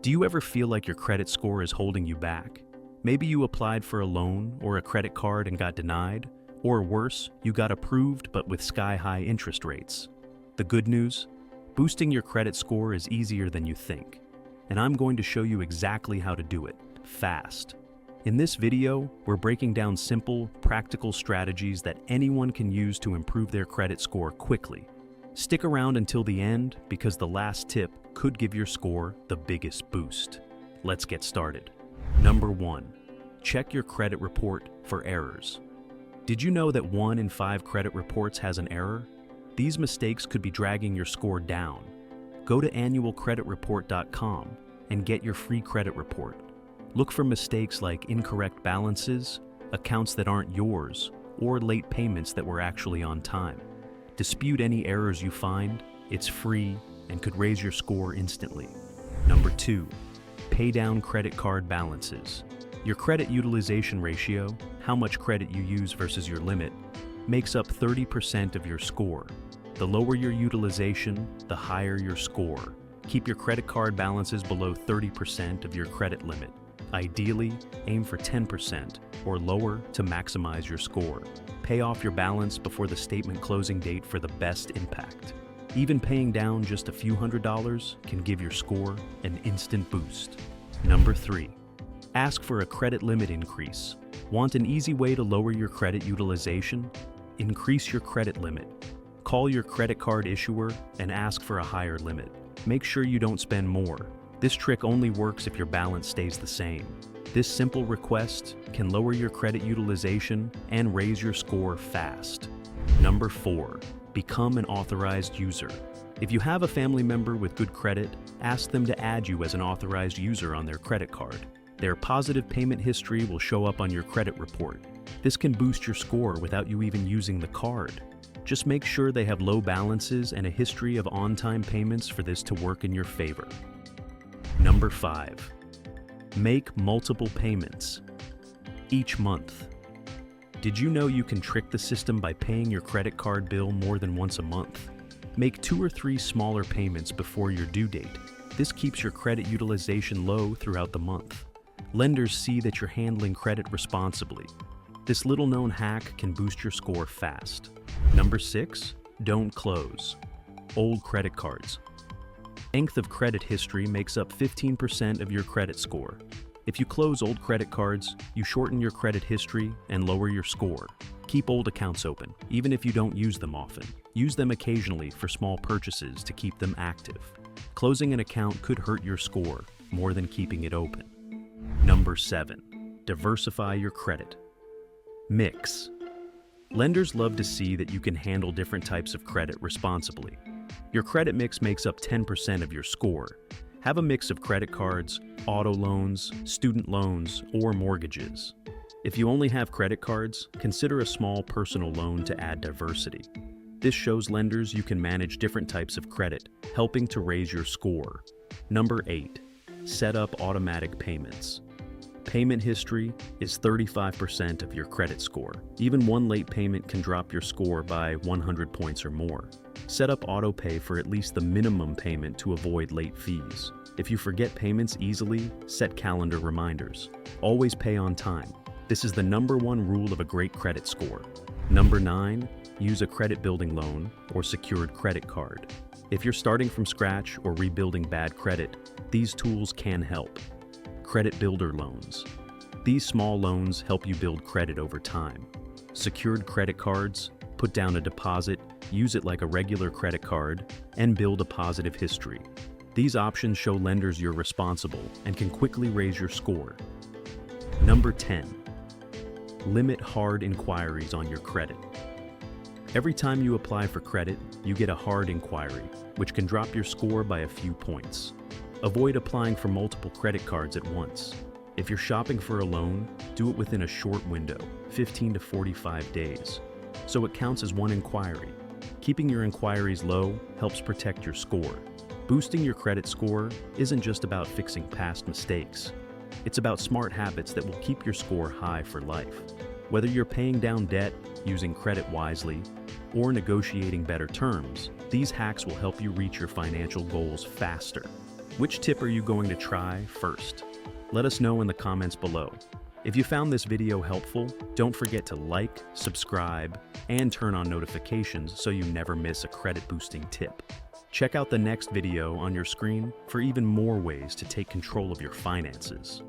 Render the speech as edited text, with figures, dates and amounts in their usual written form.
Do you ever feel like your credit score is holding you back? Maybe you applied for a loan or a credit card and got denied, or worse, you got approved but with sky-high interest rates. The good news? Boosting your credit score is easier than you think, and I'm going to show you exactly how to do it, fast. In this video, we're breaking down simple, practical strategies that anyone can use to improve their credit score quickly. Stick around until the end because the last tip could give your score the biggest boost. Let's get started. Number 1. Check your credit report for errors. Did you know that 1 in 5 credit reports has an error? These mistakes could be dragging your score down. Go to annualcreditreport.com and get your free credit report. Look for mistakes like incorrect balances, accounts that aren't yours, or late payments that were actually on time. Dispute any errors you find. It's free and could raise your score instantly. Number 2. Pay down credit card balances. Your credit utilization ratio, how much credit you use versus your limit, makes up 30% of your score. The lower your utilization, the higher your score. Keep your credit card balances below 30% of your credit limit. Ideally, aim for 10% or lower to maximize your score. Pay off your balance before the statement closing date for the best impact. Even paying down just a few $100s can give your score an instant boost. Number 3. Ask for a credit limit increase. Want an easy way to lower your credit utilization? Increase your credit limit. Call your credit card issuer and ask for a higher limit. Make sure you don't spend more. This trick only works if your balance stays the same. This simple request can lower your credit utilization and raise your score fast. Number 4. Become an authorized user. If you have a family member with good credit, ask them to add you as an authorized user on their credit card. Their positive payment history will show up on your credit report. This can boost your score without you even using the card. Just make sure they have low balances and a history of on-time payments for this to work in your favor. Number 5. Make multiple payments each month. Did you know you can trick the system by paying your credit card bill more than once a month? Make 2 or 3 smaller payments before your due date. This keeps your credit utilization low throughout the month. Lenders see that you're handling credit responsibly. This little-known hack can boost your score fast. Number 6. Don't close old credit cards. Length of credit history makes up 15% of your credit score. If you close old credit cards, you shorten your credit history and lower your score. Keep old accounts open, even if you don't use them often. Use them occasionally for small purchases to keep them active. Closing an account could hurt your score more than keeping it open. Number 7. Diversify your credit. Mix. Lenders love to see that you can handle different types of credit responsibly. Your credit mix makes up 10% of your score. Have a mix of credit cards, auto loans, student loans, or mortgages. If you only have credit cards, consider a small personal loan to add diversity. This shows lenders you can manage different types of credit, helping to raise your score. Number 8. Set up automatic payments. Payment history is 35% of your credit score. Even one late payment can drop your score by 100 points or more. Set up auto pay for at least the minimum payment to avoid late fees. If you forget payments easily, set calendar reminders. Always pay on time. This is the number 1 rule of a great credit score. Number 9. Use a credit building loan or secured credit card. If you're starting from scratch or rebuilding bad credit, these tools can help. Credit builder loans. These small loans help you build credit over time. Secured credit cards, put down a deposit, use it like a regular credit card, and build a positive history. These options show lenders you're responsible and can quickly raise your score. Number 10. Limit hard inquiries on your credit. Every time you apply for credit, you get a hard inquiry, which can drop your score by a few points. Avoid applying for multiple credit cards at once. If you're shopping for a loan, do it within a short window, 15 to 45 days, so it counts as one inquiry. Keeping your inquiries low helps protect your score. Boosting your credit score isn't just about fixing past mistakes. It's about smart habits that will keep your score high for life. Whether you're paying down debt, using credit wisely, or negotiating better terms, these hacks will help you reach your financial goals faster. Which tip are you going to try first? Let us know in the comments below. If you found this video helpful, don't forget to like, subscribe, and turn on notifications so you never miss a credit-boosting tip. Check out the next video on your screen for even more ways to take control of your finances.